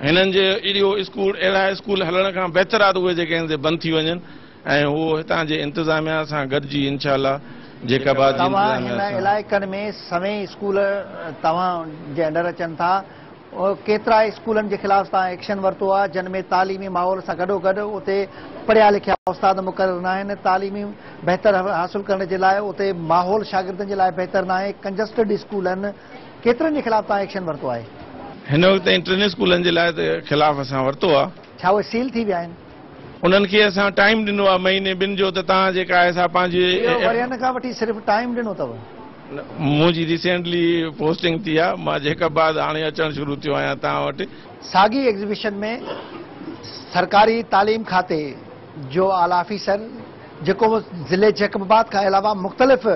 हिननि जे इहो स्कूल अहिड़ा स्कूल हलण खां बहितर आहे त उहे जेके आहिनि बंदि थी वञनि ऐं उहो हितां जे इंतिज़ामिया सां गॾिजी इनशाअल्लाह जेका बात तव्हां हिन इलाइक़नि में सवें स्कूल तव्हां जे अंडर अचनि था, केतिरा स्कूलनि जे ख़िलाफ़ तव्हां एक्शन वरितो आहे जिन में तालीमी माहौल सां गॾोगॾु उते पढ़िया लिखिया उस्ताद मुक़रर न आहिनि, तालीमी बहितर हासिल करण जे लाइ उते माहौल शागिर्दनि जे लाइ बहितर न आहे, कंजस्टेड स्कूल आहिनि, केतिरनि जे ख़िलाफ़ तव्हां एक्शन वरितो आहे? हिन वक़्तु इंटरनेट स्कूलनि जे लाइ ख़िलाफ़ असां वरितो आहे। छा उहे सील थी विया आहिनि? उन्हनि खे असां टाइम ॾिनो आहे महीने ॿिनि जो, त तव्हां जेका आहे सा पंहिंजे वरियनि खां वठी सिर्फ़ु टाइम ॾिनो अथव? मुंहिंजी रिसेंटली पोस्टिंग थी आहे, मां जैकबाद हाणे अचणु शुरू थियो आहियां तव्हां वटि। साॻी एग्ज़िबिशन में सरकारी तालीम खाते जो आला ऑफिसर जेको ज़िले जैकबाद खां अलावा मुख़्तलिफ़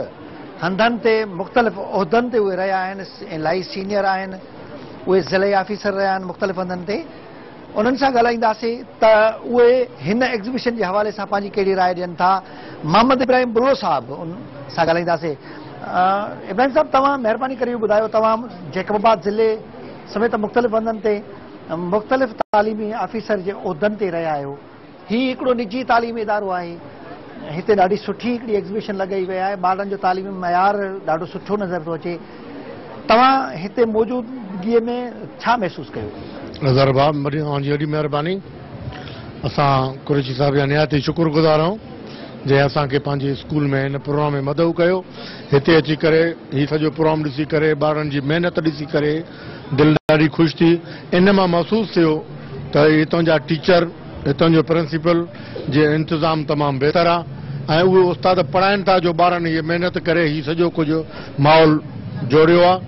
हंधनि ते मुख़्तलिफ़ उहिदनि ते उहे रहिया आहिनि, इलाही सीनियर आहिनि, उहे ज़िले ऑफिसर रहिया आहिनि मुख़्तलिफ़ हंधनि ते, उन्हनि सां ॻाल्हाईंदासीं त उहे हिन एग्ज़िबिशन जे हवाले सां पंहिंजी कहिड़ी राय ॾियनि था। मोहम्मद इब्राहिम बुलो साहब उन सां ॻाल्हाईंदासीं। इब्राहिम साहब, तव्हां महिरबानी करे ॿुधायो, तव्हां जैकबाद ज़िले समेत मुख़्तलिफ़ हंधनि ते मुख़्तलिफ़ तालीमी ऑफिसर जे उहिदनि ते रहिया आहियो। हीउ हिकिड़ो निजी तालीमी इदारो आहे, हिते ॾाढी सुठी हिकिड़ी एग्ज़िबिशन लॻाई वई आहे, ॿारनि जो तालीमी मयार ॾाढो सुठो नज़र थो अचे। तव्हां हिते मौजूदगीअ में छा महसूसु कयो? नज़र भाउ जी वॾी महिरबानी। असां कुरैशी साहिब जा निहायती शुक्रगुज़ार आहियूं जंहिं असांखे पंहिंजे स्कूल में हिन प्रोग्राम में मदद कयो। हिते अची करे हीउ सॼो प्रोग्राम ॾिसी करे ॿारनि जी महिनत ॾिसी करे दिलि ॾाढी ख़ुशि थी। इन मां महसूसु थियो त हितां जा टीचर, हितां जो प्रिंसिपल जे इंतज़ाम तमामु बहितर आहे ऐं उहे उस्ताद पढ़ाइनि था जो ॿारनि हीअ महिनत करे हीउ सॼो कुझु माहौल जोड़ियो आहे।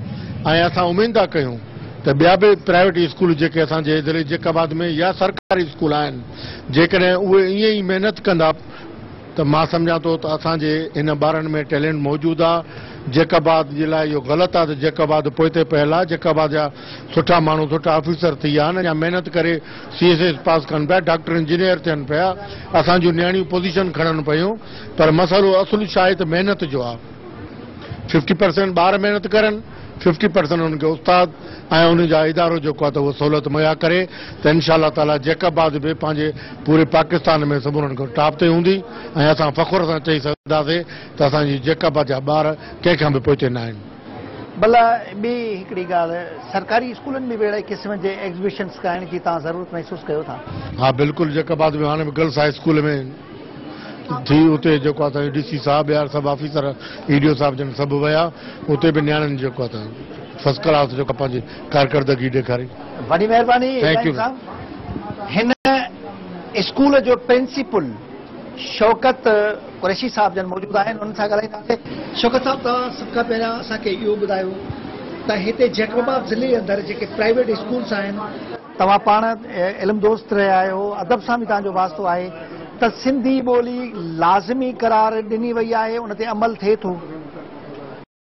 ऐं असां उमेद था कयूं त ॿिया बि प्राइवेट स्कूल जेके असांजे ज़िले जैकबाद में या सरकारी स्कूल आहिनि, जेकॾहिं उहे ईअं ई महिनत कंदा त मां सम्झां थो त असांजे हिन ॿारनि में टैलेंट मौजूदु आहे। जैकबाद जे लाइ इहो ग़लति आहे त जैकबाद पोइते पयल आहे। जैकबाद जा सुठा माण्हू, सुठा ऑफिसर थी विया आहिनि, या महिनत करे CSS पास कनि पिया, डॉक्टर इंजीनियर थियनि पिया, असांजूं नियाणियूं पोज़ीशन खणनि पियूं। पर मसइलो असुलु छा आहे त महिनत जो आहे। 50% ॿार महिनत करनि, 50% उन्हनि खे उस्ताद ऐं उन जा इदारो जेको आहे त उहो सहूलियत मुहैया करे, त इंशाअल्लाह ताला जैकबाद बि पंहिंजे पूरे पाकिस्तान में सभु उन्हनि खां टॉप ते हूंदी ऐं असां फ़ख़ुर सां चई सघंदासीं त असांजी जैकबाद जा ॿार कंहिंखां बि पोइते न आहिनि। भला ॿी हिकिड़ी ॻाल्हि, सरकारी स्कूलनि में बि अहिड़े क़िस्म जे एग्ज़िबिशन्स करण जी तव्हां ज़रूरत महसूसु कयो था? हा बिल्कुलु, जैकबाद में हाणे बि गर्ल्स हाई स्कूल में थी, उते जेको आहे त DC साहब या सभु ऑफिसर, EDO साहब जन सभु विया, उते बि नियाणियुनि जेको आहे त फर्स्ट क्लास जेको पंहिंजी कारकर्दगी ॾेखारी। वॾी महिरबानी। Thank U. हिन स्कूल जो प्रिंसिपल शौकत कुरैशी साहब जन मौजूदु आहिनि, उन्हनि सां ॻाल्हाईंदासीं। शौकत साहब, तव्हां सभ खां पहिरियां असांखे इहो ॿुधायो त हिते जैकबाद ज़िले अंदरि जेके प्राइवेट स्कूल्स आहिनि, तव्हां पाण इल्मु दोस्त रहिया आहियो, अदब सां बि तव्हांजो वास्तो आहे, त सिंधी ॿोली लाज़मी करार ॾिनी वई आहे, उन ते अमल थिए थो?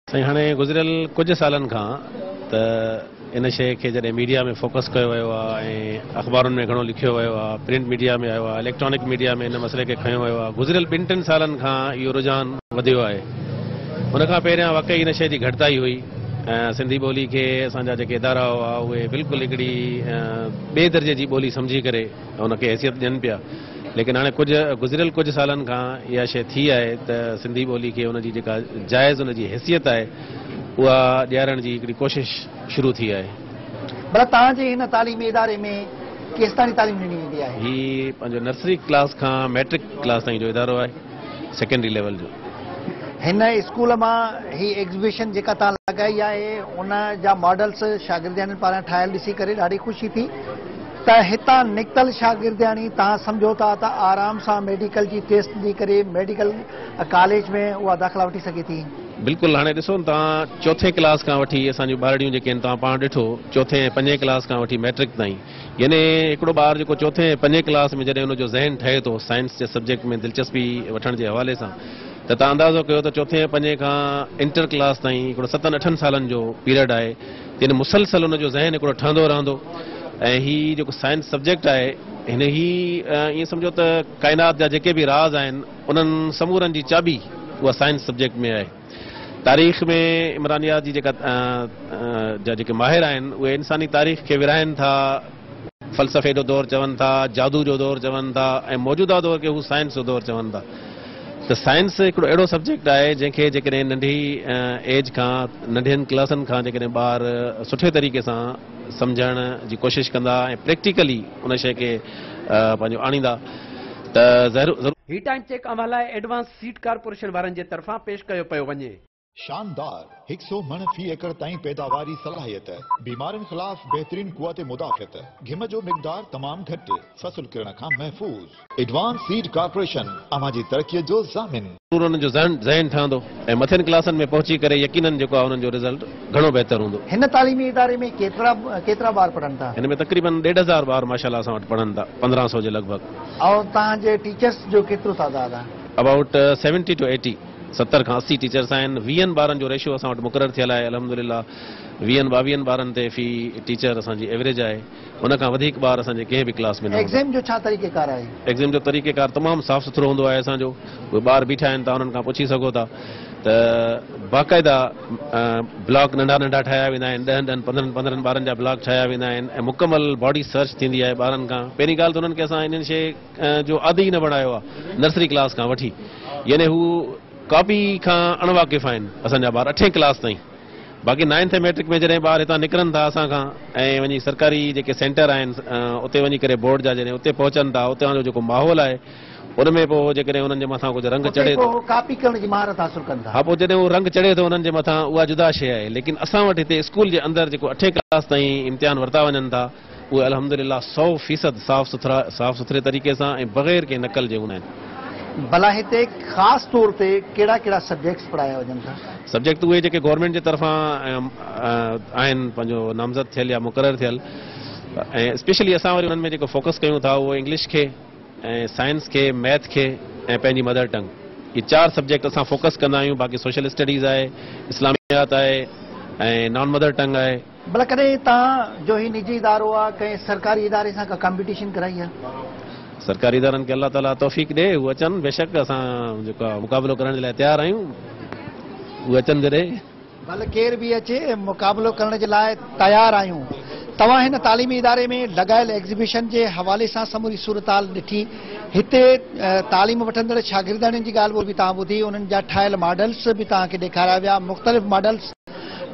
साईं, हाणे गुज़िरियल कुझु सालनि खां त इन शइ खे जॾहिं मीडिया में फोकस कयो वियो आहे ऐं अख़बारुनि में घणो लिखियो वियो आहे, प्रिंट मीडिया में आयो आहे, इलेक्ट्रॉनिक मीडिया में इन मसइले खे खयो वियो आहे, गुज़िरियल 2-3 सालनि खां इहो रुझान वधियो आहे। उनखां पहिरियां वाक़ई इन शइ जी घटिताई हुई। सिंधी ॿोली खे असांजा जेके इदारा हुआ उहे बिल्कुलु हिकिड़ी ॿिए दर्जे जी ॿोली सम्झी करे उनखे हैसियत ॾियनि पिया। लेकिन हाणे गुज़िरियल कुझु सालनि खां इहा शइ थी आहे त सिंधी ॿोली खे उनजी जेका जाइज़ उनजी हैसियत आहे उहा ॾियारण जी हिकिड़ी कोशिश शुरू थी आहे। भला तव्हांजे हिन तालीमी इदारे में केसिताणी तालीम ॾिनी वेंदी आहे? हीउ पंहिंजो नर्सरी क्लास खां मैट्रिक क्लास ताईं जो इदारो आहे, सेकेंडरी लेवल जो। हिन स्कूल मां ही एग्ज़िबिशन जेका तव्हां लॻाई आहे, उन जा मॉडल्स शागिर्दियाणियुनि पारां ठाहियल ॾिसी करे ॾाढी ख़ुशी थी त हितां निकितल शागिर्दियाणी तव्हां सम्झो था त आराम सां मेडिकल जी टेस्ट ॾेई करे मेडिकल कॉलेज में उहा दाख़िला वठी सघे थी। बिल्कुलु, हाणे ॾिसो न तव्हां, चौथे क्लास खां वठी असांजूं ॿारड़ियूं जेके आहिनि तव्हां पाण ॾिठो, चौथे ऐं 5 क्लास खां वठी मैट्रिक ताईं, यानी हिकिड़ो ॿारु जेको चौथे ऐं 5 क्लास में जॾहिं हुनजो ज़हन ठहे थो साइंस जे सब्जेक्ट में दिलचस्पी वठण जे हवाले सां, त तव्हां अंदाज़ो कयो त चौथे ऐं 5 खां इंटर क्लास ताईं हिकिड़ो 7-8 सालनि जो पीरियड आहे, यानी मुसलसल हुनजो ज़हन हिकिड़ो ठहंदो रहंदो। ऐं हीउ जेको साइंस सब्जेक्ट आहे, हिन ईअं सम्झो त काइनात जा जेके बि राज़ आहिनि उन्हनि समूरनि जी चाबी उहा साइंस सब्जेक्ट में आहे। तारीख़ में इमरानियात जी जेके माहिर आहिनि उहे इंसानी तारीख़ खे विराइनि था, फ़लसफ़े जो दौरु चवनि था, जादू जो दौरु चवनि था, ऐं मौजूदा दौर खे हू साइंस जो दौरु चवनि था। त साइंस हिकिड़ो अहिड़ो सब्जेक्ट आहे जंहिंखे जेकॾहिं नंढी एज खां, नंढियुनि क्लासनि खां जेकॾहिं ॿार सुठे तरीक़े सां सम्झण जी कोशिशि कंदा ऐं प्रैक्टिकली उन शइ खे पंहिंजो आणींदा त ज़रूरु। ही टाइम चेक अमल लाइ एडवांस सीड कारपोरेशन वारनि जे तरफ़ां पेश कयो पियो वञे। शानदार 100 मण फी एकड़ ताईं पैदावारी सलाहियत, बीमारियुनि ख़िलाफ़ बहितरीन क़ुव्वत मुदाफ़ियत, घिम जो मिक़दार तमामु घटि, फ़सुल किरण खां महफ़ूज़। एडवांस सीड कॉर्पोरेशन अवां जी तरक़ीअ जो ज़ामिन। उन्हनि जो ज़हन ठहंदो ऐं मथियनि क्लासनि में पहुची करे यकीनन जेको आहे उन्हनि जो रिज़ल्ट घणो बहितर हूंदो। हिन तालीमी इदारे में केतिरा ॿार पढ़नि था? हिन में तक़रीबन 1500 ॿार माशाल्लाह असां वटि पढ़नि था, 1500 जे लॻभॻि। ऐं तव्हांजे टीचर्स जो केतिरो तादाद आहे? अबाउट 70 to 80, 70 खां 80 टीचर्स आहिनि। 20 ॿारनि जो रेशियो असां वटि मुक़ररु थियल आहे अल्हम्दुलिल्लाह। 20-22 ॿारनि ते फी टीचर असांजी एवरेज आहे। उन खां वधीक ॿार असांजे कंहिं बि क्लास में न। एग्ज़ाम जो छा तरीक़ेकार आहे? एग्ज़ाम जो तरीक़ेकार तमामु साफ़ सुथरो हूंदो आहे असांजो। उहे ॿार बीठा आहिनि, तव्हां उन्हनि खां पुछी सघो था त बाक़ाइदा ब्लॉक नंढा नंढा ठाहिया वेंदा आहिनि, 10-10, 15-15 ॿारनि जा ब्लॉक ठाहिया वेंदा आहिनि ऐं मुकमल बॉडी सर्च थींदी आहे ॿारनि खां। पहिरीं ॻाल्हि त उन्हनि खे असां इन्हनि शइ जो आदी न बणायो आहे नर्सरी क्लास खां वठी, यानी हू कॉपी खां अणवाक़िफ़ आहिनि असांजा ॿार 8 क्लास ताईं। बाक़ी 9th मैट्रिक में जॾहिं ॿार हितां निकिरनि था असां खां ऐं वञी सरकारी जेके सेंटर आहिनि उते वञी करे बोर्ड जा जॾहिं उते पहुचनि था, उतां जो जेको माहौल आहे उन में पोइ जेकॾहिं उन्हनि जे मथां कुझु रंग चढ़े थो, कॉपी करण जी महारत हासिल कंदा। हा, पोइ जॾहिं उहो रंग चढ़े थो उन्हनि जे मथां, उहा जुदा शइ आहे। लेकिन असां वटि हिते स्कूल जे अंदरि जेको 8 क्लास ताईं इम्तिहान वरिता वञनि था उहे अल्हम्दुलिल्लाह 100% साफ़ सुथरे तरीक़े सां ऐं बग़ैर कंहिं नकल जे हूंदा आहिनि। भला हिते ख़ासि तौर ते कहिड़ा सब्जेक्ट्स पढ़ाया वञनि था? सब्जेक्ट उहे जेके गवर्नमेंट जे तरफ़ां आहिनि, पंहिंजो नामज़द थियल या मुक़ररु थियल, ऐं स्पेशली असां वरी उन्हनि में जेको फोकस कयूं था उहो इंग्लिश खे ऐं साइंस खे, मैथ खे ऐं पंहिंजी मदर टंग, इहे 4 सब्जेक्ट असां फोकस कंदा आहियूं। बाक़ी सोशल स्टडीज़ आहे, इस्लामियात आहे ऐं नॉन मदर टंग आहे। भला कॾहिं तव्हां जो ही निजी इदारो आहे कंहिं सरकारी इदारे सां का कॉम्पिटिशन कराई आहे? सरकारी इदारनि खे अल्लाह ताला तौफ़ीक़ ॾे, उहे अचनि, बेशक असां जेको आहे मुक़ाबिलो करण जे लाइ तयारु आहियूं। उहे अचनि जॾहिं भले केर बि अचे, मुक़ाबिलो करण जे लाइ तयारु आहियूं। तव्हां हिन तालीमी इदारे में लॻायल एग्ज़िबिशन जे हवाले सां समूरी सूरताल ॾिठी। हिते तालीम वठंदड़ शागिर्दनि जी ॻाल्हि बि तव्हां ॿुधी, उन्हनि जा ठाहियल मॉडल्स बि तव्हांखे ॾेखारिया विया। मुख़्तलिफ़ मॉडल्स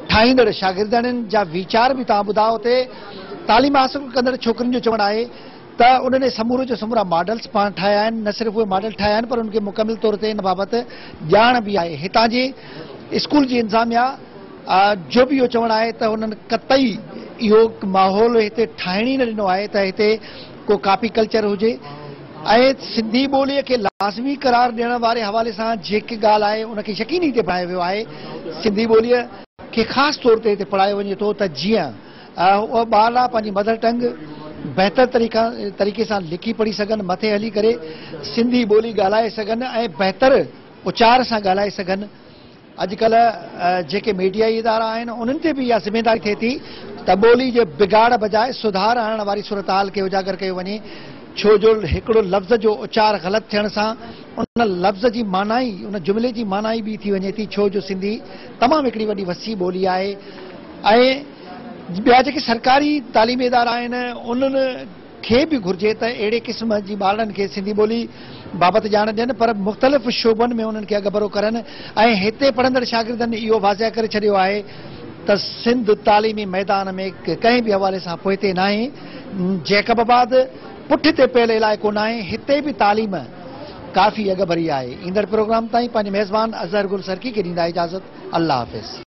ठाहींदड़ शागिर्दनि जा वीचार बि तव्हां ॿुधा। हुते तालीम हासिल कंदड़ छोकिरियुनि जो चवणु आहे त उन्हनि समूरो जो समूरा मॉडल्स पाण ठाहिया आहिनि। न सिर्फ़ु उहे मॉडल ठाहिया आहिनि पर उनखे मुकमिल तौर ते इन बाबति ॼाण बि आहे। हितां जी स्कूल जी इंतिज़ामिया जो बि इहो चवणु आहे त उन्हनि कतई इहो माहौल हिते ठाहिण ई न ॾिनो आहे त हिते को कॉपी कल्चर हुजे। ऐं सिंधी ॿोलीअ खे लाज़मी करार ॾियण वारे हवाले सां जेकी ॻाल्हि आहे उनखे यकीनी हिते पढ़ायो वियो आहे। सिंधी ॿोलीअ खे ख़ासि तौर ते हिते पढ़ायो वञे थो त जीअं उहा ॿार आहे पंहिंजी मदर टंग बहितर तरीक़े सां लिखी पढ़ी सघनि, मथे हली करे सिंधी ॿोली ॻाल्हाए सघनि ऐं बहितर उचार सां ॻाल्हाए सघनि। अॼुकल्ह जेके मीडिया इदारा आहिनि उन्हनि ते बि इहा ज़िमेदारी थिए थी त ॿोली जे बिगाड़ बजाए सुधार आणण वारी सूरताल खे उजागर कयो वञे। छो जो हिकिड़ो लफ़्ज़ जो उचार ग़लति थियण सां उन लफ़्ज़ जी मानाई, उन जुमिले जी मानाई बि थी वञे थी। छो जो सिंधी तमामु हिकिड़ी वॾी वसी ॿोली आहे ऐं ॿिया जेके सरकारी तालीमी इदारा आहिनि उन्हनि खे बि घुर्जे त अहिड़े क़िस्म जी ॿारनि खे सिंधी ॿोली बाबति ॼाण ॾियनि, पर मुख़्तलिफ़ शोबनि में उन्हनि खे अॻिभरो करनि। ऐं हिते पढ़ंदड़ शागिर्दनि इहो वाज़िह करे छॾियो आहे त सिंध तालीमी मैदान में कंहिं बि हवाले सां पोइते न आहे। जैकबाबाद पुठिते पियल इलाइक़ो न आहे, हिते बि तालीम काफ़ी अॻिभरी आहे। ईंदड़ प्रोग्राम ताईं पंहिंजे मेज़बान अज़हर गुल सरकी खे ॾींदा इजाज़त। अल्लाह हाफ़िज़।